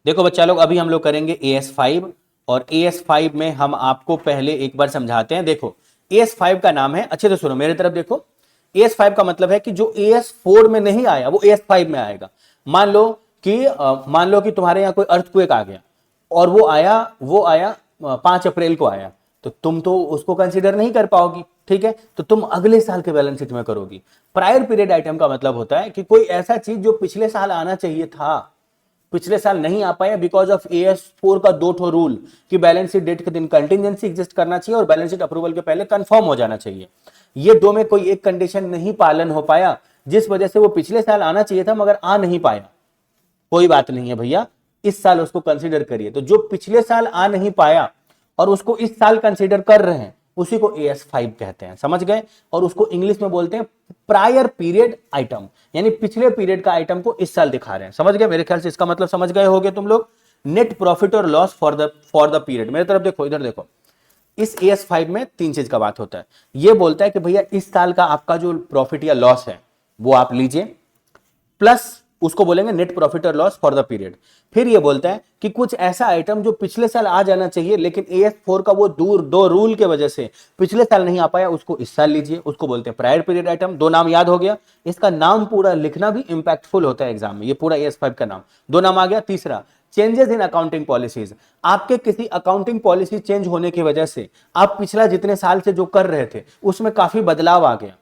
देखो बच्चा लोग, अभी हम लोग करेंगे AS5, और AS5 में हम आपको पहले एक बार समझाते हैं। देखो, AS5 का नाम है, अच्छे से सुनो मेरी तरफ देखो। AS5 का मतलब है कि जो AS4 में नहीं आया वो AS5 में आएगा। मान लो कि तुम्हारे यहाँ कोई अर्थक्वेक आ गया, और वो आया 5 अप्रैल को आया, तो तुम तो उसको कंसीडर नहीं कर पाओगी, ठीक है, तो तुम अगले साल के बैलेंस शीट में करोगी। प्रायर पीरियड आइटम का मतलब होता है कि कोई ऐसा चीज जो पिछले साल आना चाहिए था, पिछले साल नहीं आ पाया बिकॉज ऑफ AS4 का 2 रूल कि बैलेंस शीट डेट के दिन कंटिजेंसी एग्जिस्ट करना चाहिए और बैलेंस शीट अप्रूवल के पहले कंफर्म हो जाना चाहिए। ये दो में कोई एक कंडीशन नहीं पालन हो पाया, जिस वजह से वो पिछले साल आना चाहिए था मगर आ नहीं पाया। कोई बात नहीं है भैया, इस साल उसको कंसीडर करिए। तो जो पिछले साल आ नहीं पाया और उसको इस साल कंसीडर कर रहे हैं, उसी को AS5 कहते हैं, समझ गए। और उसको इंग्लिश में बोलते हैं प्रायर पीरियड आइटम, यानी पिछले पीरियड का आइटम को इस साल दिखा रहे हैं, समझ गए। मेरे ख्याल से इसका मतलब समझ गए होगे तुम लोग। नेट प्रॉफिट और लॉस फॉर द पीरियड, मेरी तरफ देखो, इधर देखो। इस AS5 में 3 चीज का बात होता है। ये बोलता है कि भैया इस साल का आपका जो प्रॉफिट या लॉस है वो आप लीजिए, प्लस उसको बोलेंगे नेट प्रॉफिट और लॉस फॉर द पीरियड। फिर ये बोलता है कि कुछ ऐसा आइटम जो पिछले साल आ जाना चाहिए लेकिन AS4 का वो दूर 2 रूल के वजह से पिछले साल नहीं आ पाया, उसको इस साल लीजिए, उसको बोलते हैं प्रायर पीरियड आइटम। 2 नाम याद हो गया। इसका नाम पूरा लिखना भी इंपैक्टफुल होता है एग्जाम में, ये पूरा AS5 का नाम। 2 नाम आ गया। तीसरा, चेंजेस इन अकाउंटिंग पॉलिसीज। आपके किसी अकाउंटिंग पॉलिसी चेंज होने की वजह से आप पिछला जितने साल से जो कर रहे थे उसमें काफी बदलाव आ गया,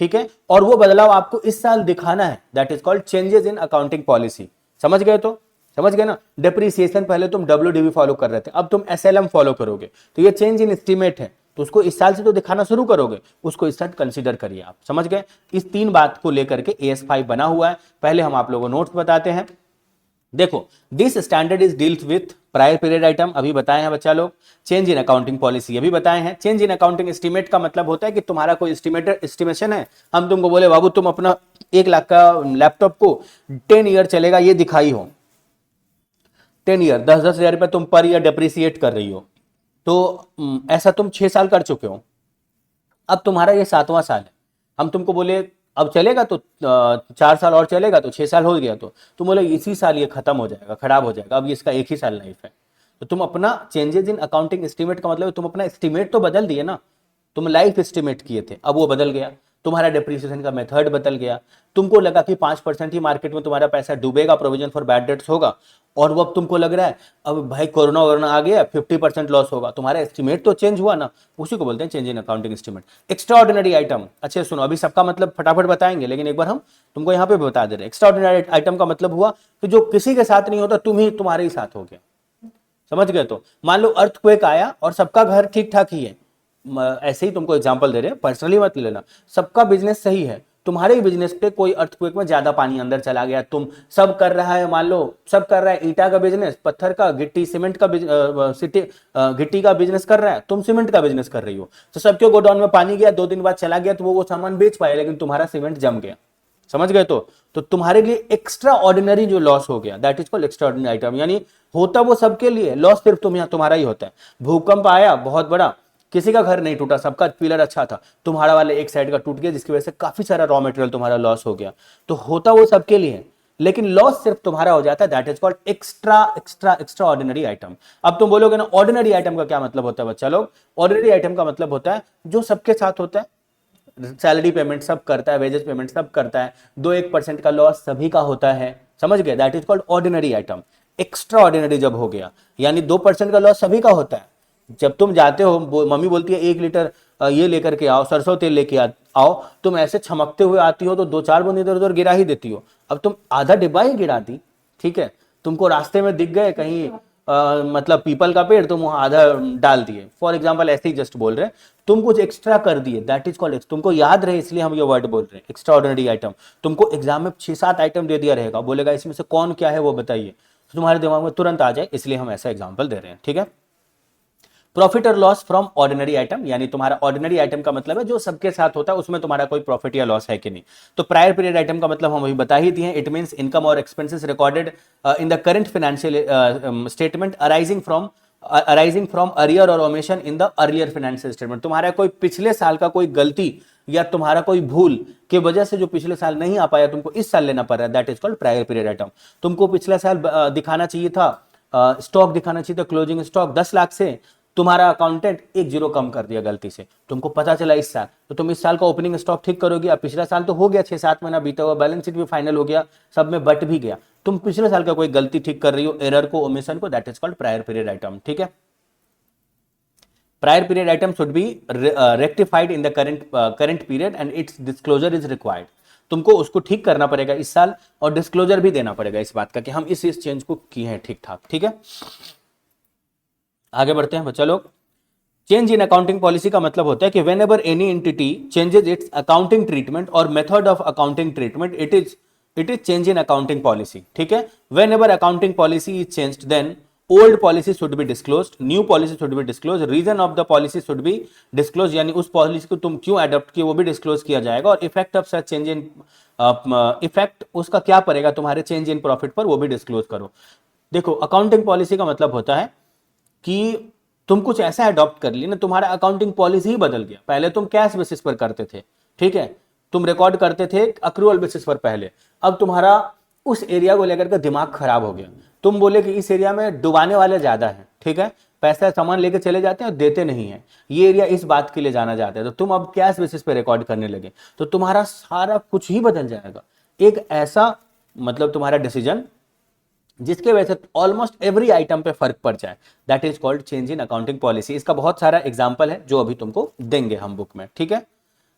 ठीक है, और वो बदलाव आपको इस साल दिखाना है, that is called changes in accounting policy. समझ गए? तो समझ गए ना। डेप्रीसिएशन पहले तुम WDV फॉलो कर रहे थे, अब तुम SLM फॉलो करोगे, तो ये चेंज इन एस्टीमेट है, तो उसको इस साल से तो दिखाना शुरू करोगे, उसको इस साल कंसीडर करिए आप, समझ गए। इस 3 बात को लेकर के AS5 बना हुआ है। पहले हम आप लोगों को नोट्स बताते हैं। देखो, this standard is deals with prior period item, अभी बताए हैं बच्चा लोग। चेंज इन अकाउंटिंग पॉलिसी अभी बताए हैं। चेंज इन अकाउंटिंग एस्टीमेट का मतलब होता है कि तुम्हारा कोई एस्टिमेशन है, हम तुमको बोले बाबू तुम अपना 1 लाख का लैपटॉप को 10 ईयर चलेगा ये दिखाई हो, 10 ईयर 10,000 रुपये तुम पर ईयर डेप्रिसिएट कर रही हो, तो ऐसा तुम 6 साल कर चुके हो, अब तुम्हारा ये 7वां साल है, हम तुमको बोले अब चलेगा तो 4 साल और चलेगा तो 6 साल हो गया, तो तुम बोले इसी साल ये खत्म हो जाएगा, खराब हो जाएगा, अब इसका एक ही साल लाइफ है। तो तुम अपना चेंजेस इन अकाउंटिंग एस्टीमेट का मतलब तुम अपना एस्टीमेट तो बदल दिए ना, तुम लाइफ एस्टीमेट किए थे, अब वो बदल गया, तुम्हारा डेप्रिसिएशन का मेथड बदल गया। तुमको लगा कि 5% ही मार्केट में तुम्हारा पैसा डूबेगा, प्रोविजन फॉर बैड डेट्स होगा, और वो अब तुमको लग रहा है अब भाई कोरोना वोरोना आ गया 50% लॉस होगा, तुम्हारा एस्टीमेट तो चेंज हुआ ना, उसी को बोलते हैं change in accounting estimate. Extra ordinary item, अच्छे सुनो, अभी सबका मतलब फटाफट बताएंगे, लेकिन एक बार हम तुमको यहाँ पे बता दे रहे हैं। एक्स्ट्रा ऑर्डिनरी आइटम का मतलब हुआ कि जो किसी के साथ नहीं होता तुम्हारे ही साथ हो गया, समझ गए। तो मान लो अर्थक्वेक आया और सबका घर ठीक ठाक ही है, ऐसे ही तुमको एग्जांपल दे रहे हैं, पर्सनली मत ले लेना, सबका बिजनेस सही है, तुम्हारे ही बिजनेस पे कोई अर्थक्वेक में ज्यादा पानी अंदर चला गया, तुम सब कर रहा है, मान लो सब कर रहा है ईटा का बिजनेस, पत्थर का, गिट्टी सीमेंट का गिट्टी का बिजनेस कर रहा है, तुम सीमेंट का बिजनेस कर रही हो, तो सबके गोडाउन में पानी गया, 2 दिन बाद चला गया, तो वो सामान बेच पाए, लेकिन तुम्हारा सीमेंट जम गया, समझ गए। तो तुम्हारे लिए एक्स्ट्रा ऑर्डिनरी जो लॉस हो गया that is called extra ordinary item, यानी होता वो सबके लिए, लॉस सिर्फ तुम्हारा ही होता है। भूकंप आया बहुत बड़ा, किसी का घर नहीं टूटा, सबका पिलर अच्छा था, तुम्हारा वाले एक साइड का टूट गया, जिसकी वजह से काफी सारा रॉ मटेरियल तुम्हारा लॉस हो गया, तो होता वो सबके लिए, लेकिन लॉस सिर्फ तुम्हारा हो जाता है, that is called extra extra extra ordinary item. अब तुम बोलोगे ना ऑर्डिनरी आइटम का क्या मतलब होता है बच्चा लोग, ऑर्डिनरी आइटम का मतलब होता है जो सबके साथ होता है, सैलरी पेमेंट सब करता है, वेजेस पेमेंट सब करता है, 2-1% का लॉस सभी का होता है, समझ गए, that is called ordinary item. Extra ordinary जब हो गया, यानी 2% का लॉस सभी का होता है, जब तुम जाते हो मम्मी बोलती है 1 लीटर ये लेकर के आओ, सरसों तेल लेके आओ, तुम ऐसे छमकते हुए आती हो तो 2-4 बूंद इधर उधर गिरा ही देती हो, अब तुम आधा डिब्बा ही गिरा दी, ठीक है, तुमको रास्ते में दिख गए कहीं मतलब पीपल का पेड़, तुम वहां आधा डाल दिए, फॉर एग्जाम्पल ऐसे ही जस्ट बोल रहे हैं, तुम कुछ एक्स्ट्रा कर दिए, दैट इज कॉल्ड, तुमको याद रहे इसलिए हम ये वर्ड बोल रहे हैं एक्स्ट्रा ऑर्डिनरी आइटम। तुमको एग्जाम में 6-7 आइटम दे दिया रहेगा, बोलेगा इसमें से कौन क्या है वो बताइए, तो तुम्हारे दिमाग में तुरंत आ जाए, इसलिए हम ऐसा एग्जाम्पल दे रहे हैं, ठीक है। प्रॉफिट और लॉस फ्रॉम ऑर्डिनरी आइटम, यानी तुम्हारा ऑर्डिनरी आइटम का मतलब है जो सबके साथ होता है, उसमें तुम्हारा कोई प्रॉफिट या लॉस है कि नहीं। तो प्रायर पीरियड आइटम का मतलब हम अभी बता ही दिए, इट मींस इनकम और expenses recorded in the current financial statement arising from arising from error और omission in the earlier financial statement. तुम्हारा कोई पिछले साल का कोई गलती या तुम्हारा कोई भूल के वजह से जो पिछले साल नहीं आ पाया, तुमको इस साल लेना पड़ रहा है, that is called prior period item. तुमको पिछले साल दिखाना चाहिए था, स्टॉक दिखाना चाहिए था, क्लोजिंग स्टॉक 10 लाख से, तुम्हारा अकाउंटेंट 1 जीरो कम कर दिया गलती से, तुमको पता चला इस साल, तो तुम इस साल का ओपनिंग स्टॉक ठीक करोगे। अब पिछला साल तो हो गया, 6-7 महीना बीता हुआ, बैलेंस शीट भी फाइनल हो गया, सब में बट भी गया, तुम पिछले साल का कोई गलती ठीक कर रही हो, एरर को, ओमिशन को, that is called prior period item. ठीक है, prior period item should be rectified in the current period and it's disclosure is required. तुमको उसको ठीक करना पड़ेगा इस साल, और डिस्क्लोजर भी देना पड़ेगा इस बात का कि हम इस चेंज को किए हैं ठीक ठाक। ठीक है, आगे बढ़ते हैं बच्चा लोग। चेंज इन अकाउंटिंग पॉलिसी का मतलब होता है कि whenever any entity changes its accounting treatment और method of accounting treatment, it is change in accounting policy. ठीक है, whenever accounting policy is changed then old policy should be disclosed, new policy should be disclosed, reason of the policy should be disclose, यानी उस policy को तुम क्यों adopt किए वो भी डिस्क्लोज किया जाएगा, और effect of such change in effect उसका क्या पड़ेगा तुम्हारे चेंज इन प्रॉफिट पर, वो भी डिस्क्लोज करो। देखो, अकाउंटिंग पॉलिसी का मतलब होता है कि तुम कुछ ऐसा अडॉप्ट कर लिया ना, तुम्हारा अकाउंटिंग पॉलिसी ही बदल गया। पहले तुम कैश बेसिस पर करते थे, ठीक है, तुम रिकॉर्ड करते थे अक्रूवल बेसिस पर पहले, अब तुम्हारा उस एरिया को लेकर के दिमाग खराब हो गया, तुम बोले कि इस एरिया में डुबाने वाले ज्यादा है, ठीक है, पैसा सामान लेके चले जाते हैं और देते नहीं है, ये एरिया इस बात के लिए जाना जाता है, तो तुम अब कैश बेसिस पे रिकॉर्ड करने लगे, तो तुम्हारा सारा कुछ ही बदल जाएगा। एक ऐसा मतलब तुम्हारा डिसीजन जिसके वजह से ऑलमोस्ट एवरी आइटम पे फर्क पड़ जाए, that is called change in accounting policy. इसका बहुत सारा एग्जांपल है जो अभी तुमको देंगे हम बुक में। ठीक है,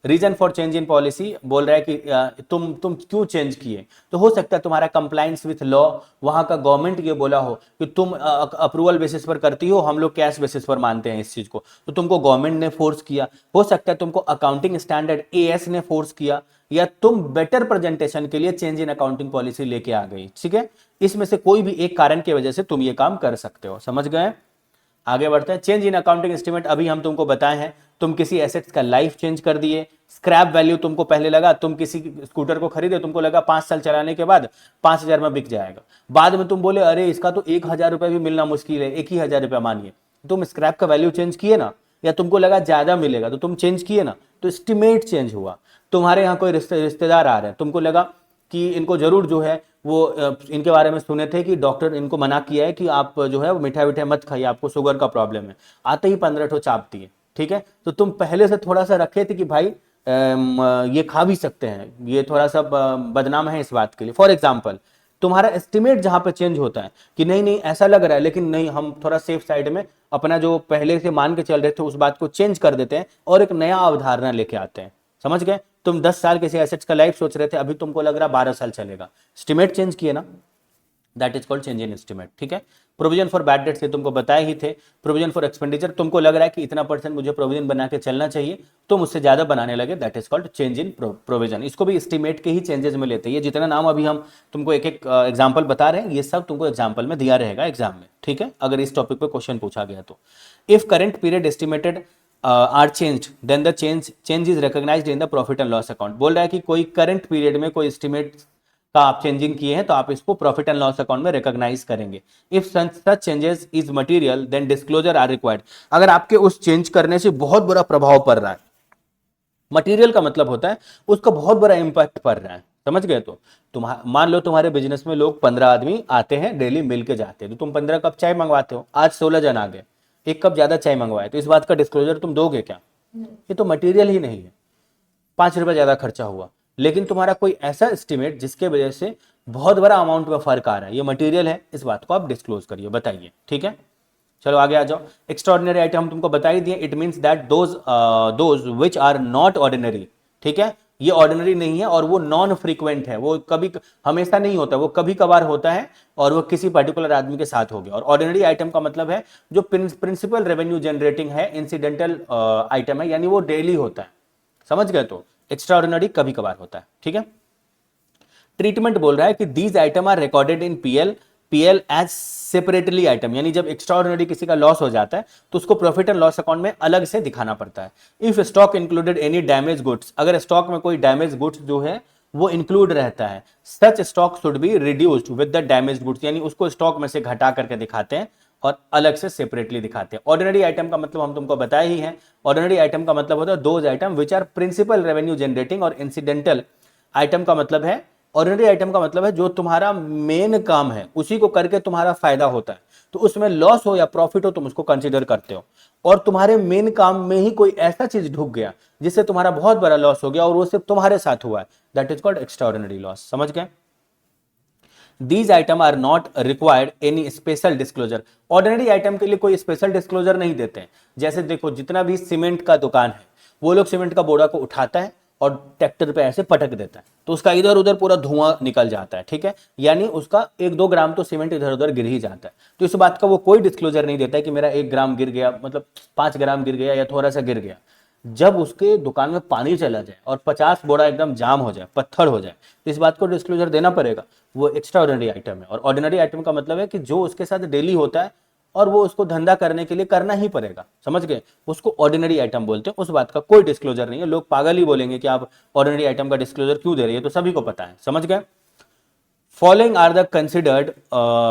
reason for change in policy बोल रहा है कि तुम क्यों चेंज किए, तो हो सकता है तुम्हारा कंप्लायंस विथ लॉ, वहां का गवर्नमेंट ये बोला हो कि तुम अप्रूवल बेसिस पर करती हो, हम लोग कैश बेसिस पर मानते हैं इस चीज को, तो तुमको गवर्नमेंट ने फोर्स किया। हो सकता है तुमको अकाउंटिंग स्टैंडर्ड एएस ने फोर्स किया, या तुम बेटर प्रेजेंटेशन के लिए चेंज इन अकाउंटिंग पॉलिसी लेके आ गई। ठीक है, इसमें से कोई भी एक कारण की वजह से तुम ये काम कर सकते हो। समझ गए? आगे बढ़ते हैं। चेंज इन अकाउंटिंग एस्टिमेट अभी हम तुमको बताए हैं, तुम किसी एसेट्स का लाइफ चेंज कर दिए, स्क्रैप वैल्यू तुमको पहले लगा, तुम किसी स्कूटर को खरीदे, तुमको लगा 5 साल चलाने के बाद 5,000 में बिक जाएगा, बाद में तुम बोले अरे इसका तो 1,000 रुपये भी मिलना मुश्किल है, 1,000 रुपया मानिए, तुम स्क्रैप का वैल्यू चेंज किए ना, या तुमको लगा ज्यादा मिलेगा तो तुम चेंज किए ना, तो एस्टिमेट चेंज हुआ। तुम्हारे यहाँ कोई रिश्तेदार आ रहे हैं, तुमको लगा कि इनको जरूर जो है वो इनके बारे में सुने थे कि डॉक्टर इनको मना किया है कि आप जो है वो मिठाई विठाई मत खाइए, आपको शुगर का प्रॉब्लम है, आते ही 15 ठो चाप दिए। ठीक है, तो तुम पहले से थोड़ा सा रखे थे कि भाई ये खा भी सकते हैं, ये थोड़ा सा बदनाम है इस बात के लिए। फॉर एग्जाम्पल, तुम्हारा एस्टिमेट जहां पे चेंज होता है कि नहीं नहीं ऐसा लग रहा है, लेकिन नहीं, हम थोड़ा सेफ साइड में अपना जो पहले से मान के चल रहे थे उस बात को चेंज कर देते हैं और एक नया अवधारणा लेके आते हैं। समझ गए? तुम 10 साल किसी एसेट्स का लाइफ सोच रहे थे, अभी तुमको लग रहा 12 साल चलेगा, एस्टिमेट चेंज किए ना, that is called change in estimate. ठीक है, प्रोविजन फॉर बैड डेट्स तुमको बताए ही थे। प्रोविजन फॉर एक्सपेंडिचर, तुमको लग रहा है कि इतना % मुझे प्रोविजन बना के चलना चाहिए, तुम उससे ज्यादा बनाने लगे, that is called change in provision. इसको भी एस्टिमेट के ही चेंजेस में लेते हैं। ये जितना नाम अभी हम तुमको एक एक एग्जाम्पल बता रहे हैं, ये सब तुमको एग्जाम्पल में दिया रहेगा एग्जाम में। ठीक है, अगर इस टॉपिक पे क्वेश्चन पूछा गया तो। If current period estimated are changed then the change is recognised in the profit and loss account. बोल रहा है कि कोई करंट पीरियड में कोई एस्टिमेट का आप चेंजिंग किए हैं तो आप इसको प्रॉफिट एंड लॉस अकाउंट में रिकॉग्नाइज करेंगे। If such changes is material then disclosure are required. अगर आपके उस चेंज करने से बहुत बुरा प्रभाव पड़ रहा है, मटेरियल का मतलब होता है उसका बहुत बड़ा इंपैक्ट पड़ रहा है, समझ गए? तो तुम मान लो तुम्हारे बिजनेस में लोग 15 आदमी आते हैं, डेली मिल के जाते हैं, तो तुम 15 कप चाय मंगवाते हो, आज 16 जन आ गए, 1 कप ज्यादा चाय मंगवाए, तो इस बात का डिस्क्लोजर तुम दोगे क्या? ये तो मटेरियल ही नहीं है, 5 रुपए ज्यादा खर्चा हुआ। लेकिन तुम्हारा कोई ऐसा एस्टिमेट जिसके वजह से बहुत बड़ा अमाउंट में फर्क आ रहा है, ये मटेरियल है, इस बात को आप डिस्क्लोज करिए, बताइए। ठीक है, चलो आगे आ जाओ। एक्स्ट्राऑर्डिनरी आइटम हम तुमको बता ही दिए, it means that those which are not ordinary. ठीक है, ये ऑर्डिनरी नहीं है और वो नॉन फ्रीक्वेंट है, वो कभी हमेशा नहीं होता, वो कभी कभार होता है और वो किसी पर्टिकुलर आदमी के साथ हो गया। और ऑर्डिनरी आइटम का मतलब है जो प्रिंसिपल रेवेन्यू जनरेटिंग है, इंसिडेंटल आइटम है, यानी वो डेली होता है। समझ गए? तो एक्स्ट्रा ऑर्डिनरी कभी कभार होता है। ठीक है, ट्रीटमेंट बोल रहा है कि these item are recorded in PL as separately item, यानी जब एक्स्ट्रा ऑर्डिनरी किसी का लॉस हो जाता है तो उसको प्रॉफिट एंड लॉस अकाउंट में अलग से दिखाना पड़ता है। If stock included any damage goods, अगर स्टॉक में कोई डैमेज गुड्स जो है वो इंक्लूड रहता है, such stock should be reduced with the damage goods, यानी उसको स्टॉक में से घटा करके दिखाते हैं और अलग से सेपरेटली दिखाते हैं। ऑर्डिनरी आइटम का मतलब हम तुमको बताया ही है। ऑर्डिनरी आइटम का मतलब होता है those item which are principal revenue generating, और इंसिडेंटल आइटम का मतलब है, ऑर्डिनरी आइटम का मतलब है जो तुम्हारा मेन काम है उसी को करके तुम्हारा फायदा होता है, तो उसमें लॉस हो या प्रॉफिट हो तुम उसको कंसीडर करते हो। और तुम्हारे मेन काम में ही कोई ऐसा चीज ढुक गया जिससे तुम्हारा बहुत बड़ा लॉस हो गया और वो सिर्फ तुम्हारे साथ हुआ है, that is called extraordinary loss. समझ गए? These item are not required any special disclosure। Ordinary item के लिए कोई स्पेशल डिस्क्लोजर नहीं देते हैं। जैसे देखो जितना भी सीमेंट का दुकान है वो लोग सीमेंट का बोरा को उठाता है और ट्रैक्टर पे ऐसे पटक देता है, तो उसका इधर उधर पूरा धुआं निकल जाता है, ठीक है, यानी उसका 1-2 ग्राम तो सीमेंट इधर उधर गिर ही जाता है। तो इस बात का वो कोई डिस्क्लोजर नहीं देता है कि मेरा 1 ग्राम गिर गया, मतलब 5 ग्राम गिर गया या थोड़ा सा गिर गया। जब उसके दुकान में पानी चला जाए और 50 बोरा एकदम जाम हो जाए, पत्थर हो जाए, तो इस बात को डिस्क्लोजर देना पड़ेगा। वो एक्स्ट्रा ऑर्डिनरी आइटम है। और ऑर्डिनरी आइटम का मतलब है कि जो उसके साथ डेली होता है और वो उसको धंधा करने के लिए करना ही पड़ेगा। समझ गए? उसको ऑर्डिनरी आइटम बोलते हैं। उस बात का कोई डिस्क्लोजर नहीं है। लोग पागल ही बोलेंगे कि आप ऑर्डिनरी आइटम का डिस्क्लोजर क्यों दे रही है, तो सभी को पता है। समझ गए? Following are the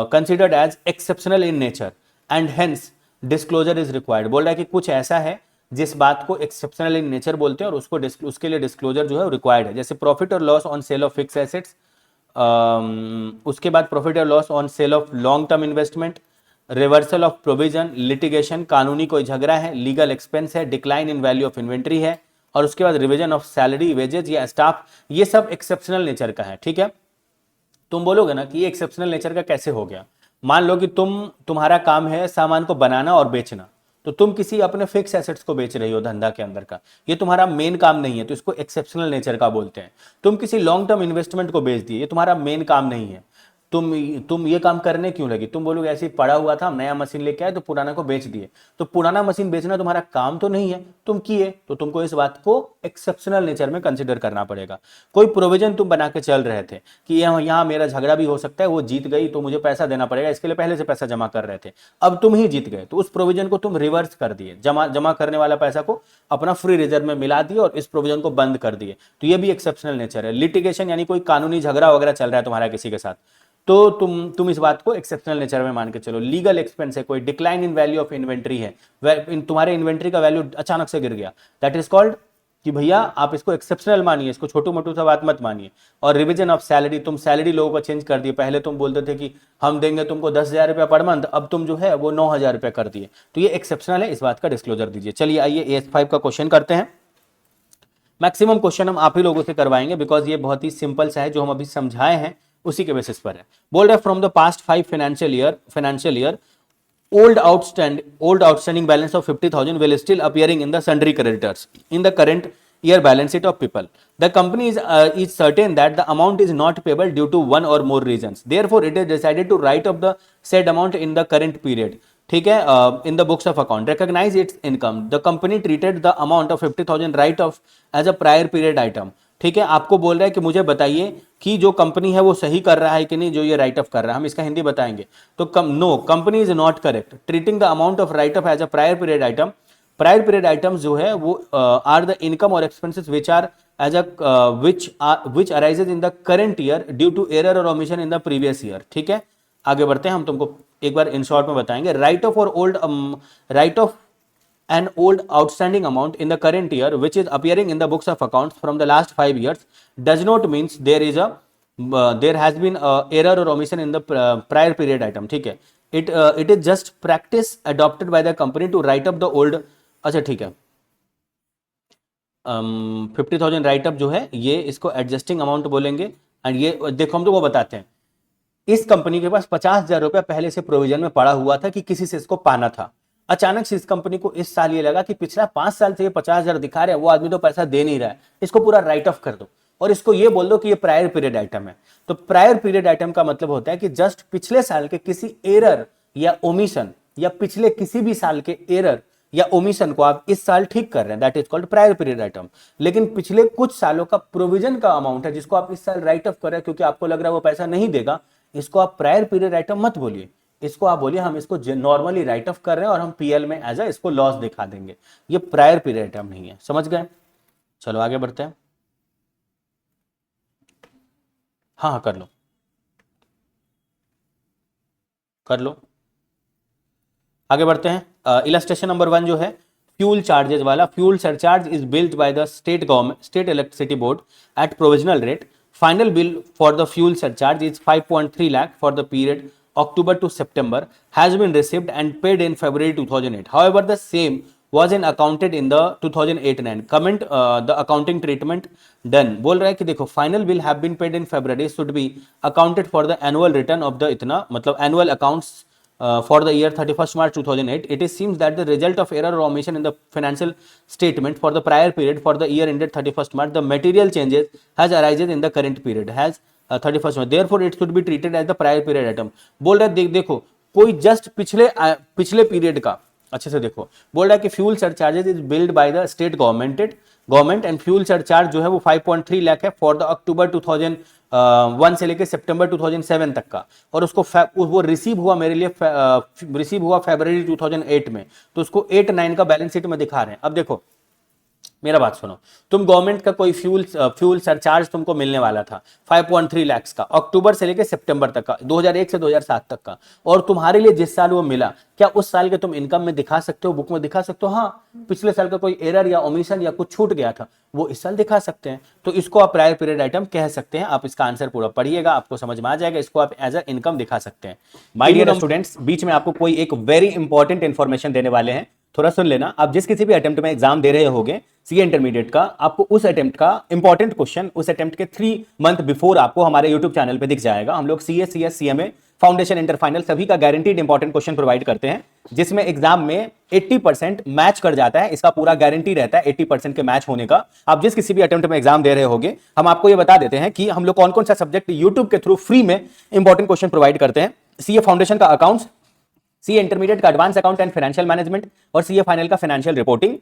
considered as exceptional in nature and hence disclosure is required। बोल रहा है कि कुछ ऐसा है जिस बात को एक्सेप्शनल इन नेचर बोलते हैं और उसके लिए डिस्क्लोजर जो है रिक्वायर्ड है। जैसे प्रॉफिट और loss on sale of fix assets, उसके बाद प्रॉफिट और loss on sale of long term investment, reversal of provision, litigation, कानूनी कोई झगड़ा है, लीगल एक्सपेंस है, decline in value of inventory है, और उसके बाद रिविजन ऑफ सैलरी, वेजेज या स्टाफ, ये सब एक्सेप्शनल नेचर का है। ठीक है? तुम बोलोगे ना कि ये एक्सेप्शनल नेचर का कैसे हो गया? मान लो कि तुम्हारा काम है सामान को बनाना और बेचना, तो तुम किसी अपने फिक्स एसेट्स को बेच रही हो धंधा के अंदर का, ये तुम्हारा मेन काम नहीं है, तो इसको एक्सेप्शनल नेचर का बोलते हैं। तुम किसी लॉन्ग टर्म इन्वेस्टमेंट को बेच दिए, ये तुम्हारा मेन काम नहीं है, तुम ये काम करने क्यों लगी? तुम बोलोगे ऐसे ही पड़ा हुआ था, नया मशीन लेके आए तो पुराना को बेच दिए। तो पुराना मशीन बेचना तुम्हारा काम तो नहीं है, तुम किए, तो तुमको इस बात को एक्सेप्शनल नेचर में कंसिडर करना पड़ेगा। कोई प्रोविजन तुम बना के चल रहे थे कि यहाँ मेरा झगड़ा भी हो सकता है, वो जीत गई तो मुझे पैसा देना पड़ेगा, इसके लिए पहले से पैसा जमा कर रहे थे, अब तुम ही जीत गए, तो उस प्रोविजन को तुम रिवर्स कर दिए, जमा करने वाला पैसा को अपना फ्री रिजर्व में मिला दिए और इस प्रोविजन को बंद कर दिए, तो ये भी एक्सेप्शनल नेचर है। लिटिगेशन यानी कोई कानूनी झगड़ा वगैरह चल रहा है तुम्हारा किसी के साथ, तो तुम इस बात को एक्सेप्शनल नेचर में मान के चलो। लीगल एक्सपेंस है, कोई decline in value of inventory है, तुम्हारे इन्वेंट्री का वैल्यू अचानक से गिर गया, दैट इज कॉल्ड कि भैया आप इसको एक्सेप्शनल मानिए, इसको छोटू मोटू सा बात मत मानिए। और रिवीजन ऑफ सैलरी, तुम सैलरी लोगों को चेंज कर दिए, पहले तुम बोलते थे कि हम देंगे तुमको 10,000 रुपया पर मंथ, अब तुम जो है वो 9,000 रुपया कर दिए, तो ये एक्सेप्शनल है, इस बात का डिस्क्लोजर दीजिए। चलिए आइए AS5 का क्वेश्चन करते हैं। मैक्सिमम क्वेश्चन हम आप ही लोगों से करवाएंगे बिकॉज ये बहुत ही सिंपल सा है, जो हम अभी समझाए हैं उसी के बेसिस पर है। बोल रहे from the past 5 financial year old outstanding balance of 50,000 will still appearing in the sundry creditors in the current year balance sheet of people. The company is certain that the amount is not payable due to one or more reasons. Therefore, it is decided to write off the said amount in the current period. ठीक है, in the books of account, recognise its income. The company treated the amount of 50,000 write off as a prior period item. ठीक है, आपको बोल रहा है कि मुझे बताइए कि जो कंपनी है वो सही कर रहा है कि नहीं जो ये राइट ऑफ कर रहा है, हम इसका हिंदी बताएंगे। तो no, company is not correct treating the amount of write off as a prior period item. Prior period items जो है वो आर द इनकम और expenses which are as a which arises in the current year due to error और omission in the previous year. ठीक है, आगे बढ़ते हैं, हम तुमको एक बार इन शॉर्ट में बताएंगे। राइट ऑफ और old right of an old outstanding amount in the current year which is appearing in the books of accounts from the last 5 years does not means there has been error or omission in the prior period item। ठीक है, it is just practice adopted by the company to write up the old। अच्छा ठीक है, 50,000 right up जो है ये इसको adjusting amount बोलेंगे। एंड ये देखो हम तो वो बताते हैं, इस कंपनी के पास 50,000 रुपया पहले से प्रोविजन में पड़ा हुआ था कि किसी से इसको पाना था। अचानक से इस कंपनी को इस साल ये लगा कि पिछला 5 साल से ये 50,000 दिखा रहे हैं, वो आदमी तो पैसा दे नहीं रहा है, इसको पूरा राइट ऑफ कर दो और इसको ये बोल दो कि ये प्रायर पीरियड आइटम है। तो प्रायर पीरियड आइटम का मतलब होता है कि जस्ट पिछले साल के किसी एरर या ओमिशन या पिछले किसी भी साल के एरर या ओमिशन को आप इस साल ठीक कर रहे हैं, that is called prior period item. लेकिन पिछले कुछ सालों का प्रोविजन का अमाउंट है जिसको आप इस साल राइट ऑफ कर रहे हैं क्योंकि आपको लग रहा है वो पैसा नहीं देगा, इसको आप प्रायर पीरियड आइटम मत बोलिए, इसको आप बोलिए हम इसको नॉर्मली राइट ऑफ कर रहे हैं और हम पीएल में एज इसको लॉस दिखा देंगे, ये प्रायर पीरियड आइटम नहीं है। समझ गए? चलो आगे बढ़ते हैं। हाँ कर लो, कर लो। आगे बढ़ते हैं। इलस्ट्रेशन नंबर 1 जो है फ्यूल चार्जेस वाला, fuel surcharge is billed by the state government, state electricity board at provisional rate. Final bill for the fuel surcharge is 5.3 lakh for the period October to September has been received and paid in February 2008. However, the same was in accounted in the 2008-9. Comment the accounting treatment done. बोल रहा है कि देखो final bill have been paid in February should be accounted for the annual return of the इतना मतलब annual accounts for the year 31st March 2008. It is seems that the result of error or omission in the financial statement for the prior period for the year ended 31st March, the material changes has arisen in the current period has 31st में, therefore it should be treated as the prior period item. बोल रहा है देखो कोई just पिछले period का, अच्छे से देखो, बोल रहा है कि fuel surcharges is billed by the state government and fuel surcharge जो है वो 5.3 लाख है फॉर द अक्टूबर 2001 से लेकर सितंबर 2007 तक का, और उसको वो रिसीव हुआ मेरे लिए रिसीव हुआ फरवरी 2008 में, तो उसको 8-9 का बैलेंस शीट में दिखा रहे हैं. अब देखो मेरा बात सुनो, तुम गवर्नमेंट का कोई फ्यूल सरचार्ज तुमको मिलने वाला था 5.3 लाख का अक्टूबर से लेकर सितंबर तक का, 2001 से 2007 तक का, और तुम्हारे लिए जिस साल वो मिला, क्या उस साल के तुम इनकम में दिखा सकते हो, बुक में दिखा सकते हो? हाँ, पिछले साल का कोई एरर या ओमिशन या कुछ छूट गया था वो इस साल दिखा सकते हैं, तो इसको आप प्रायर पीरियड आइटम कह सकते हैं. आप इसका आंसर पूरा पढ़िएगा, आपको समझ में आ जाएगा. इसको आप एज अ इनकम दिखा सकते हैं. माय डियर स्टूडेंट्स, बीच में आपको कोई एक वेरी इंपॉर्टेंट इंफॉर्मेशन देने वाले हैं, थोड़ा सुन लेना. आप जिस किसी भी अटेम्प्ट में एग्जाम दे रहे होगे सीए इंटरमीडिएट का, आपको उस अटेम्प्ट का इंपॉर्टेंट क्वेश्चन उस अटेम्प्ट के 3 मंथ बिफोर आपको हमारे यूट्यूब चैनल पे दिख जाएगा. हम लोग CA, CS, CMA, foundation, inter, final सभी का गारंटीड इंपॉर्टेंट क्वेश्चन प्रोवाइड करते हैं, जिसमें एग्जाम में 80% मैच कर जाता है. इसका पूरा गारंटी रहता है 80% के मैच होने का. आप जिस किसी भी अटेम्प्ट में एग्जाम दे रहे होगे, हम आपको ये बता देते हैं कि हम लोग कौन कौन सा सब्जेक्ट यूट्यूब के थ्रू फ्री में इंपॉर्टेंट क्वेश्चन प्रोवाइड करते हैं. सीए फाउंडेशन का अकाउंट्स, सीए इंटरमीडिएट का advance account and financial management, और सीए फाइनल का फाइनेंशियल रिपोर्टिंग.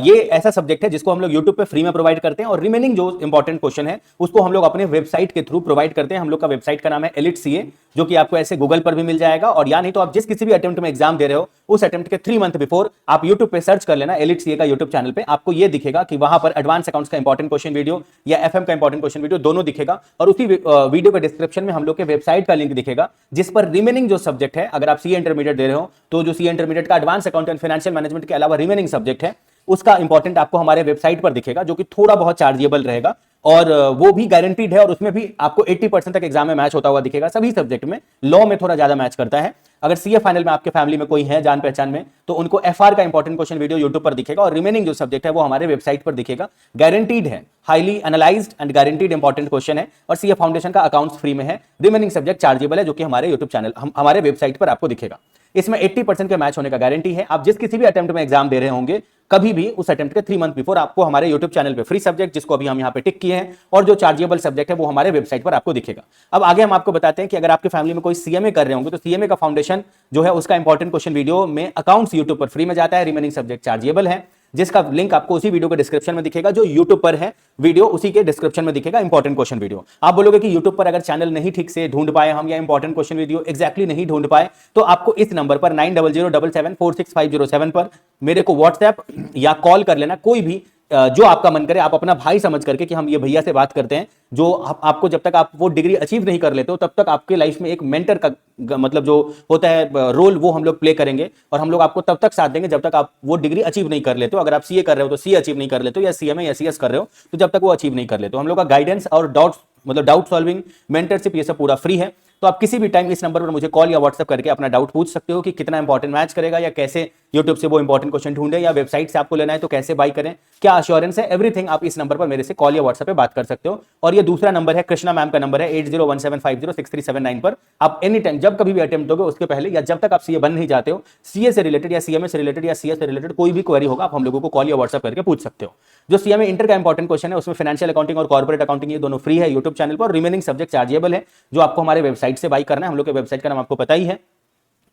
ये ऐसा सब्जेक्ट है जिसको हम लोग YouTube पे फ्री में प्रोवाइड करते हैं, और रिमेनिंग जो इंपॉर्टेंट क्वेश्चन है उसको हम लोग अपने वेबसाइट के थ्रू प्रोवाइड करते हैं. हम लोग का वेबसाइट का नाम है एलिट सीए, जो कि आपको ऐसे गूगल पर भी मिल जाएगा, और या नहीं तो आप जिस किसी भी अटेम्प्ट में एग्जाम दे रहे हो उस अटेम्प्ट के 3 मंथ बिफोर आप YouTube पे सर्च कर लेना एलिट सीए का यूट्यूब चैनल पे. आपको ये दिखेगा कि वहां पर एडवांस अकाउंट्स का इंपॉर्टेंट क्वेश्चन वीडियो या एफएम का इंपॉर्टेंट क्वेश्चन वीडियो दोनों दिखेगा, और उसी वीडियो के डिस्क्रिप्शन में हम लोग के वेबसाइट का लिंक दिखेगा, जिस पर रिमेनिंग जो सब्जेक्ट है, अगर आप सीए इंटरमीडिएट दे रहे हो तो जो सीए इंटरमीडिएट का advance account and financial management के अलावा रिमेनिंग सब्जेक्ट है उसका इंपॉर्टेंट आपको हमारे वेबसाइट पर दिखेगा, जो कि थोड़ा बहुत चार्जेबल रहेगा, और वो भी गारंटीड है, और उसमें भी आपको 80% तक एग्जाम में मैच होता हुआ दिखेगा. सभी सब्जेक्ट में, लॉ में थोड़ा ज्यादा मैच करता है. अगर सीए फाइनल में आपके फैमिली में कोई है जान पहचान में, तो उनको एफआर का इंपॉर्टेंट क्वेश्चन वीडियो यूट्यूब पर दिखेगा, और रिमेनिंग जो सब्जेक्ट है वो हमारे वेबसाइट पर दिखेगा. गारंटीड है, highly analysed and guaranteed important question है, और सीए फाउंडेशन का अकाउंट्स फ्री में है. रिमेनिंग सब्जेक्ट चार्जेबल है, जो कि हमारे यूट्यूब चैनल हमारे वेबसाइट पर आपको दिखेगा. इसमें 80% के मैच होने का गारंटी है. आप जिस किसी भी अटेम्प्ट में एग्जाम दे रहे होंगे, कभी भी उस अटेम्प्ट के 3 मंथ बिफोर आपको हमारे यूट्यूब चैनल पे फ्री सब्जेक्ट, जिसको अभी हम यहाँ पे टिक किए हैं, और जो चार्जेबल सब्जेक्ट है वो हमारे वेबसाइट पर आपको दिखेगा. अब आगे हम आपको बताते हैं कि अगर आपके फैमिली में कोई सीएमए कर रहे होंगे, तो सीएमए का फाउंडेशन जो है उसका इंपॉर्टेंट क्वेश्चन वीडियो में अकाउंट्स यूट्यूब पर फ्री में जाता है. रिमेनिंग सब्जेक्ट चार्जेबल है, जिसका लिंक आपको उसी वीडियो के डिस्क्रिप्शन में दिखेगा. जो यूट्यूब पर है वीडियो, उसी के डिस्क्रिप्शन में दिखेगा इंपॉर्टेंट क्वेश्चन वीडियो. आप बोलोगे कि यूट्यूब पर अगर चैनल नहीं ठीक से ढूंढ पाए हम, या इंपॉर्टेंट क्वेश्चन वीडियो एग्जैक्टली नहीं ढूंढ पाए, तो आपको इस नंबर पर 9007746507 पर मेरे को व्हाट्सएप या कॉल कर लेना. कोई भी जो आपका मन करे, आप अपना भाई समझ करके कि हम ये भैया से बात करते हैं, जो आपको जब तक आप वो डिग्री अचीव नहीं कर लेते हो तब तक आपके लाइफ में एक मेंटर का मतलब जो होता है रोल, वो हम लोग प्ले करेंगे, और हम लोग आपको तब तक साथ देंगे जब तक आप वो डिग्री अचीव नहीं कर लेते हो. अगर आप सीए कर रहे हो तो सीए अचीव नहीं कर लेते हो, या सीएमए या सीएस कर रहे हो तो जब तक वो अचीव नहीं कर लेते हो. हम लोग का गाइडेंस और डाउट सॉल्विंग, मेंटरशिप, ये सब पूरा फ्री है. तो आप किसी भी टाइम इस नंबर पर मुझे कॉल या व्हाट्सएप करके अपना डाउट पूछ सकते हो कि कितना इंपॉर्टेंट मैच करेगा, या कैसे यूट्यूब से वो इंपॉर्टेंट क्वेश्चन ढूंढे, या वेबसाइट से आपको लेना है तो कैसे बाई करें, क्या अश्योरेंस है, एवरीथिंग आप इस नंबर पर मेरे से कॉल या व्हाट्सएप पे बात कर सकते हो. और ये दूसरा नंबर है, कृष्णा मैम का नंबर है 8017506379 पर. आप एनी टाइम जब कभी भी अटेम्प्ट दोगे उसके पहले, या जब तक आप सीए बन नहीं जाते हो, सीए से रिलेटेड या सीएमए से रिलेटेड या सीएस से रिलेटेड कोई भी क्वेरी होगा, आप हम लोगों को कॉल या व्हाट्सएप करके पूछ सकते हो. जो सीएमए इंटर का इंपॉर्टेंट क्वेश्चन है उसमें फाइनेंशियल अकाउंटिंग और कॉर्पोरेट अकाउंटिंग ये दोनों फ्री है यूट्यूब चैनल पर. रिमेनिंग सब्जेक्ट चार्जेबल है, जो आपको हमारे वेबसाइट से बाई करना है. हम लोग के वेबसाइट का नाम आपको पता ही है,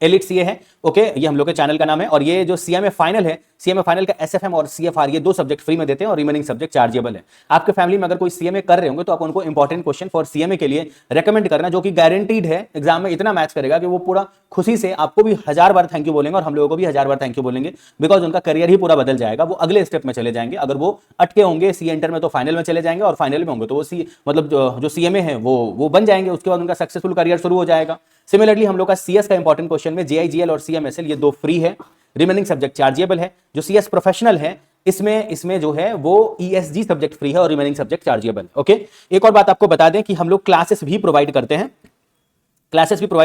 एलिट सीए है. ओके, ये हम लोग के चैनल का नाम है. और ये जो सीएमए फाइनल है, सीएमए फाइनल का एसएफएम और सीएफआर, ये 2 सब्जेक्ट फ्री में देते हैं, और रिमेनिंग सब्जेक्ट चार्जेबल है. आपके फैमिली में अगर कोई सीएमए कर रहे होंगे तो आप उनको इंपॉर्टेंट क्वेश्चन फॉर सीएमए के लिए रेकमेंड करना, जो कि गारंटीड है एग्जाम में इतना मैच करेगा कि वो पूरा खुशी से आपको भी 1000 बार थैंक यू बोलेंगे, और हम लोगों को भी 1000 बार थैंक यू बोलेंगे, बिकॉज उनका करियर ही पूरा बदल जाएगा. वो अगले स्टेप में चले जाएंगे. अगर वो अटके होंगे सी इंटर में तो फाइनल में चले जाएंगे, और फाइनल में होंगे तो वो मतलब जो सीएमए है वो बन जाएंगे. उसके बाद उनका सक्सेसफुल करियर शुरू हो जाएगा. सिमिलरली हम लोग का सीएस का इंपॉर्टेंट क्वेश्चन में जेआईजीएल और सीएमएसएल ये दो फ्री है, रिमेनिंग सब्जेक्ट चार्जेबल है। जो सीएस प्रोफेशनल है इसमें जो है वो ईएसजी सब्जेक्ट फ्री है और रिमेनिंग सब्जेक्ट चार्जेबल है। ओके, एक और बात आपको बता दें कि हम लोग क्लासेस भी प्रोवाइड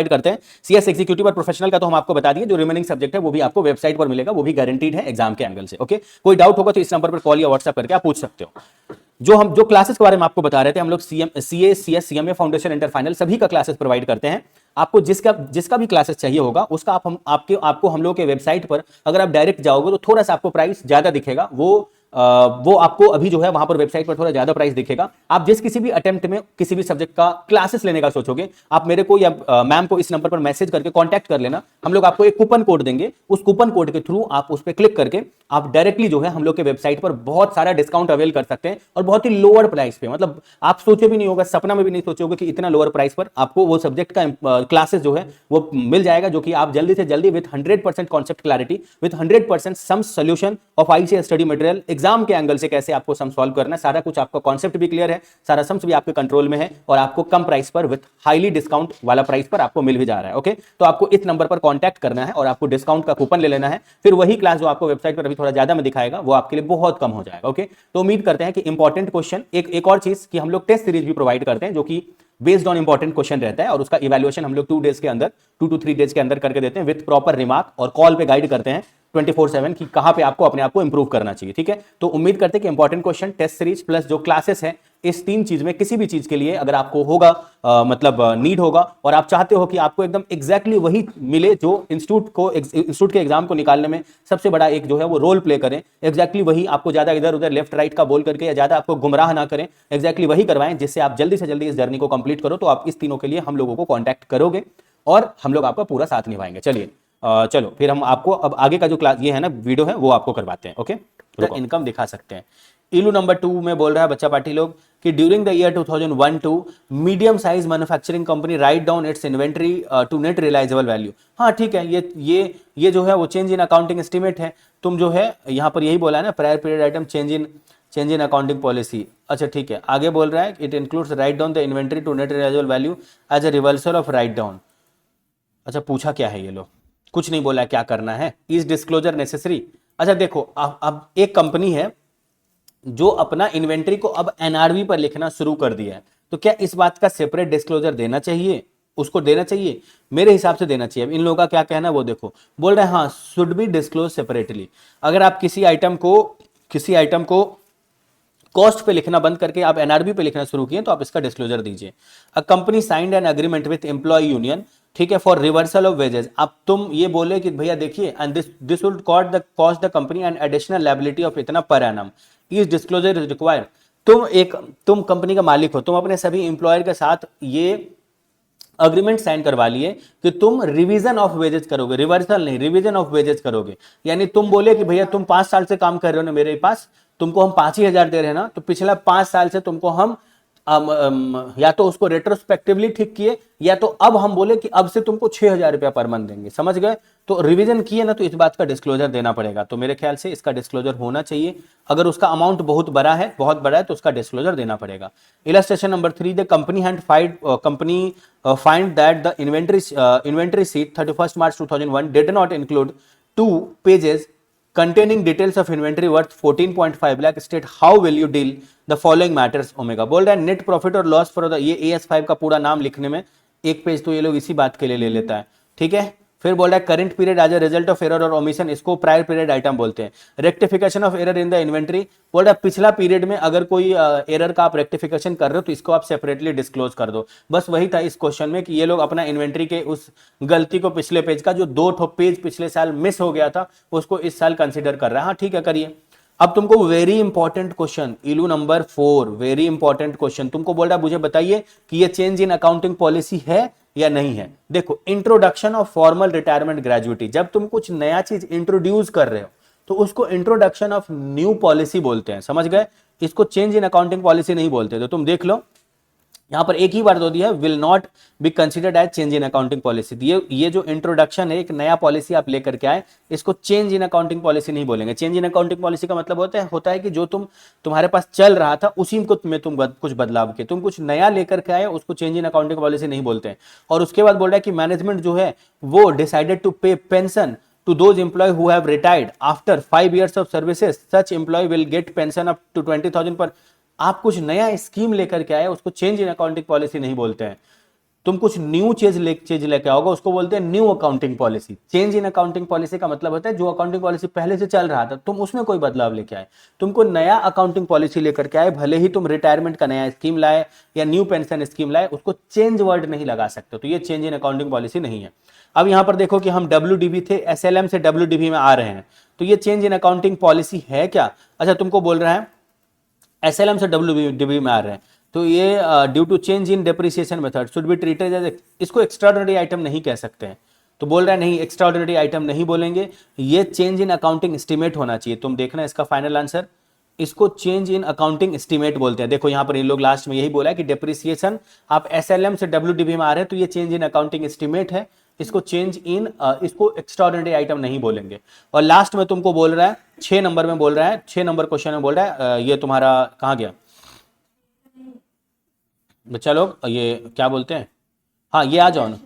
करते हैं, सीएस एग्जीक्यूटिव और प्रोफेशनल का तो हम आपको बता दिए, जो रिमेनिंग सब्जेक्ट है वो भी आपको वेबसाइट पर मिलेगा, वो भी गारंटीड है एग्जाम के एंगल से। ओके, कोई डाउट होगा तो इस नंबर पर कॉल या व्हाट्सएप करके आप पूछ सकते हो। जो क्लासेस के बारे में आपको बता रहे थे, हम लोग CA CS CMA foundation inter final सभी का क्लासेस प्रोवाइड करते हैं। आपको जिसका भी क्लासेस चाहिए होगा उसका आपको हम लोग के वेबसाइट पर अगर आप डायरेक्ट जाओगे तो थोड़ा सा आपको प्राइस ज्यादा दिखेगा, वो आपको अभी जो है वहां पर वेबसाइट पर थोड़ा ज्यादा प्राइस दिखेगा। आप जिस किसी भी अटेम्प्ट में किसी भी सब्जेक्ट का क्लासेस लेने का सोचोगे, आप मेरे को या मैम को इस नंबर पर मैसेज करके कांटेक्ट कर लेना, हम लोग आपको एक कूपन कोड देंगे, उस कूपन कोड के थ्रू आप उस पर क्लिक करके आप डायरेक्टली जो है हम लोग के वेबसाइट पर बहुत सारा डिस्काउंट अवेल कर सकते हैं और बहुत ही लोअर प्राइस पे, मतलब आप सोचे भी नहीं होगा, सपना में भी नहीं सोचोगे कि इतना लोअर प्राइस पर आपको वो सब्जेक्ट का क्लासेस जो है वो मिल जाएगा, जो कि आप जल्दी से जल्दी with 100% concept clarity, with 100% some solution of ICS study material, exam के एंगल से कैसे आपको सम सॉल्व करना है, सारा कुछ आपका कॉन्सेप्ट भी क्लियर है, सारा सम्स भी आपके कंट्रोल में है और आपको कम प्राइस पर विथ हाईली डिस्काउंट वाला प्राइस पर आपको मिल भी जा रहा है। ओके, तो आपको इस नंबर पर कांटेक्ट करना है और आपको डिस्काउंट का कूपन ले लेना है, फिर वही क्लास जो आपको वेबसाइट पर अभी थोड़ा ज्यादा में दिखाएगा वो आपके लिए बहुत कम हो जाएगा। ओके, तो उम्मीद करते हैं कि इंपॉर्टेंट क्वेश्चन, एक और चीज कि हम लोग टेस्ट सीरीज भी प्रोवाइड करते हैं जो कि बेस्ड ऑन इंपॉर्टेंट क्वेश्चन रहता है और उसका इवैल्यूएशन हम लोग 2 डेज के अंदर, 2 to 3 डेज के अंदर करके देते हैं विद प्रॉपर रिमार्क और कॉल पे गाइड करते हैं 24/7 कि कहां पे आपको अपने आप को इंप्रूव करना चाहिए। ठीक है, तो उम्मीद करते हैं कि important question, test series plus जो क्लासेस है, इस 3 चीज में किसी भी चीज के लिए अगर आपको होगा मतलब नीड होगा और आप चाहते हो कि आपको एकदम एग्जैक्टली वही मिले जो इंस्टीट्यूट के एग्जाम को निकालने में सबसे बड़ा एक जो है वो रोल प्ले करें, एग्जैक्टली वही, आपको ज्यादा इधर उधर लेफ्ट राइट का बोल करके या ज्यादा आपको गुमराह ना करें, एग्जैक्टली वही करवाएं जिससे आप जल्दी से जल्दी इस जर्नी को कंप्लीट करो, तो आप इस तीनों के लिए हम लोगों को कॉन्टैक्ट करोगे और हम लोग आपका पूरा साथ निभाएंगे। चलिए चलो फिर हम आपको अब आगे का जो क्लास ये है ना वीडियो है वो आपको करवाते हैं। ओके, तो इनकम दिखा सकते हैं। इलू नंबर 2 में बोल रहा है बच्चा पार्टी लोग कि during the year 2001-2 medium size manufacturing company write down its inventory to net realisable value. हाँ ठीक है, ये जो है वो चेंज इन अकाउंटिंग एस्टिमेट है। तुम जो है यहाँ पर यही बोला है ना, prior period item change in accounting policy. अच्छा ठीक है, आगे बोल रहा है it includes write down the inventory to net realisable value as a reversal of write down. अच्छा पूछा क्या है ये लोग, कुछ नहीं बोला क्या करना है, इज डिस्क्लोजर नेसेसरी। अच्छा देखो, अब एक कंपनी है जो अपना इन्वेंट्री को अब एनआरवी पर लिखना शुरू कर दिया है, तो क्या इस बात का सेपरेट डिस्क्लोजर देना चाहिए, उसको देना चाहिए? मेरे हिसाब से देना चाहिए। अब इन लोगों का क्या कहना है वो देखो, बोल रहे हैं हाँ शुड बी डिस्क्लोज सेपरेटली। अगर आप किसी आइटम को कॉस्ट पे लिखना बंद करके आप एनआरबी पे लिखना शुरू किए तो आप इसका डिस्क्लोजर दीजिए। A company signed an agreement with employ union, ठीक है, फॉर रिवर्सल ऑफ वेजेस। अब तुम ये बोले कि भैया देखिए and this would cost the company an additional liability of इतना per annum, is disclosure is required. तुम कंपनी का मालिक हो, तुम अपने सभी एम्प्लॉयर के साथ ये अग्रीमेंट साइन करवा लिए कि तुम रिवीजन ऑफ वेजेस करोगे, रिवर्सल नहीं, रिवीजन ऑफ वेजेस करोगे। यानी तुम बोले कि भैया तुम 5 साल से काम कर रहे हो ना मेरे पास, तुमको हम 5,000 दे रहे हैं ना, तो पिछला 5 साल से तुमको हम या तो उसको रेट्रोस्पेक्टिवली ठीक किए या तो अब हम बोले कि अब से तुमको 6,000 रुपया पर मंथ देंगे, समझ गए? तो रिवीजन किए ना, तो इस बात का डिस्क्लोजर देना पड़ेगा। तो मेरे ख्याल से इसका डिस्क्लोजर होना चाहिए। अगर उसका अमाउंट बहुत बड़ा है तो उसका डिस्क्लोजर देना पड़ेगा। Illustration number 3, the company find that the inventory sheet 31 March 2001 did not include 2 pages containing details of inventory worth 14.5 lakh, state how will you deal the following matters omega. बोल रहा है नेट प्रॉफिट और loss for the, ये AS5 का पूरा नाम लिखने में 1 पेज तो ये लोग इसी बात के लिए ले लेता है, ठीक है। फिर बोल रहा है current period as a result of error और ओमिशन, इसको प्रायर पीरियड आइटम बोलते हैं। Rectification of error in the inventory, बोल रहा है पिछला पीरियड में अगर कोई एरर का आप रेक्टिफिकेशन कर रहे हो तो इसको आप सेपरेटली डिस्क्लोज कर दो। बस वही था इस क्वेश्चन में कि ये लोग अपना इन्वेंट्री के उस गलती को, पिछले पेज का जो 2 पेज पिछले साल मिस हो गया था, उसको इस साल कंसिडर कर रहा है। हाँ ठीक है, करिए। अब तुमको वेरी इंपॉर्टेंट क्वेश्चन, इलू नंबर 4, वेरी इंपॉर्टेंट क्वेश्चन तुमको बोल रहा है मुझे बताइए कि ये चेंज इन अकाउंटिंग पॉलिसी है या नहीं है। देखो, introduction of formal retirement gratuity, जब तुम कुछ नया चीज इंट्रोड्यूस कर रहे हो तो उसको इंट्रोडक्शन ऑफ न्यू पॉलिसी बोलते हैं, समझ गए? इसको चेंज इन अकाउंटिंग पॉलिसी नहीं बोलते। तो तुम देख लो, यहां पर एक ही बात होती है, will not be considered as change in accounting policy. ये जो इंट्रोडक्शन है, एक नया पॉलिसी आप लेकर के आए, इसको चेंज इन अकाउंटिंग पॉलिसी नहीं बोलेंगे। चेंज इन अकाउंटिंग पॉलिसी का मतलब होता है कि जो तुम्हारे पास चल रहा था उसी को में तुम कुछ बदलाव किए, तुम कुछ नया लेकर के आए, उसको चेंज इन अकाउंटिंग पॉलिसी नहीं बोलते हैं। और उसके बाद बोल रहा है कि मैनेजमेंट जो है वो डिसाइडेड टू पे pension to those employee who have retired after 5 years of services, such employee will get pension up to 20,000 पर। आप कुछ नया स्कीम लेकर के आए, उसको चेंज इन अकाउंटिंग पॉलिसी नहीं बोलते हैं। तुम कुछ न्यू चीज लेके आओगे, उसको बोलते हैं new accounting policy. Change in accounting policy का मतलब होता है जो अकाउंटिंग पॉलिसी पहले से चल रहा था, तुम उसमें कोई बदलाव लेके आए, तुमको नया अकाउंटिंग पॉलिसी लेकर के आए, भले ही तुम रिटायरमेंट का नया स्कीम लाए या न्यू पेंशन स्कीम लाए, उसको चेंज वर्ड नहीं लगा सकते। तो ये चेंज इन अकाउंटिंग पॉलिसी नहीं है। अब यहां पर देखो कि हम WDB थे, SLM से WDB में आ रहे हैं, तो ये चेंज इन अकाउंटिंग पॉलिसी है क्या? अच्छा, तुमको बोल रहा है SLM से WDB में आ रहे हैं, तो ये due to change in depreciation method should be treated as, इसको एक्स्ट्राऑर्डिनरी आइटम नहीं कह सकते हैं। तो बोल रहा है नहीं, एक्स्ट्राऑर्डिनरी आइटम नहीं बोलेंगे, ये चेंज इन अकाउंटिंग एस्टीमेट होना चाहिए। तुम देखना इसका फाइनल आंसर, इसको चेंज इन अकाउंटिंग एस्टीमेट बोलते हैं। देखो यहां पर इन लोग लास्ट में यही बोला है कि डेप्रिसिएशन आप SLM से WDB में आ रहे हैं, तो ये चेंज इन अकाउंटिंग एस्टीमेट है, इसको चेंज इन इसको एक्स्ट्राऑर्डिनरी आइटम नहीं बोलेंगे। और लास्ट में तुमको बोल रहा है 6 नंबर में बोल रहा है, 6 नंबर क्वेश्चन में बोल रहा है, ये तुम्हारा कहां गया बच्चा लोग, ये क्या बोलते हैं, हाँ ये आ जाओ ना।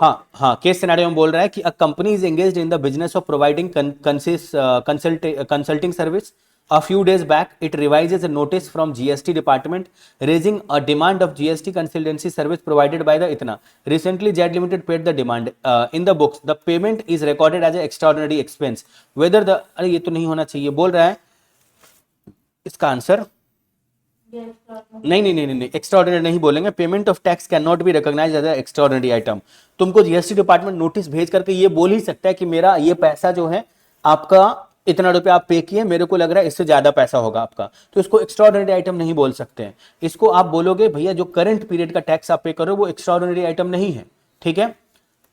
हाँ हाँ, केस सिनेरियो में बोल रहा है कि a company is engaged in the business of providing consulting service. A few days back, it revises a notice from GST department raising a demand of GST consultancy service provided by the ITNA. Recently, JET Limited paid the demand. In the books, the payment is recorded as an extraordinary expense. Whether the अरे ये तो नहीं होना चाहिए, बोल रहा है इसका आंसर नहीं नहीं नहीं नहीं, एक्स्ट्राऑर्डिनरी नहीं बोलेंगे। Payment of tax can not be recognised as extraordinary item. तुमको जीएसटी डिपार्टमेंट नोटिस भेज करके ये बोल ही सकता है कि मेरा ये पैसा जो है आपका इतना रुपया आप पे किए, मेरे को लग रहा है इससे ज्यादा पैसा होगा आपका, तो इसको एक्स्ट्राऑर्डिनरी आइटम नहीं बोल सकते हैं। इसको आप बोलोगे भैया जो करंट पीरियड का टैक्स आप पे करो वो एक्स्ट्राऑर्डिनरी आइटम नहीं है, ठीक है।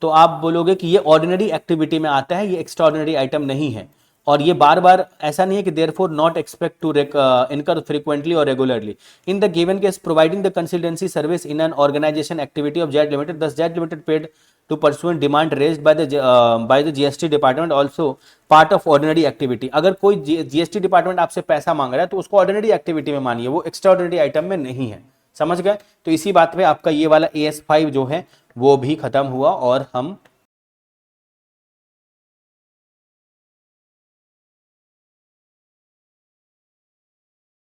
तो आप बोलोगे कि ये ऑर्डिनरी एक्टिविटी में आता है, ये एक्स्ट्राऑर्डिनरी आइटम नहीं है। और ये बार बार ऐसा नहीं है कि therefore not expect to incur frequently और regularly in the given case providing the consultancy service in an organization activity of Jet Limited, thus Jet Limited paid to pursue demand raised by the GST department also part of ordinary activity। अगर कोई GST department आपसे पैसा मांग रहा है तो उसको ordinary activity में मानिए, वो एक्स्ट्राऑर्डिनरी आइटम में नहीं है। समझ गए? तो इसी बात पे आपका ये वाला AS5 जो है वो भी खत्म हुआ और हम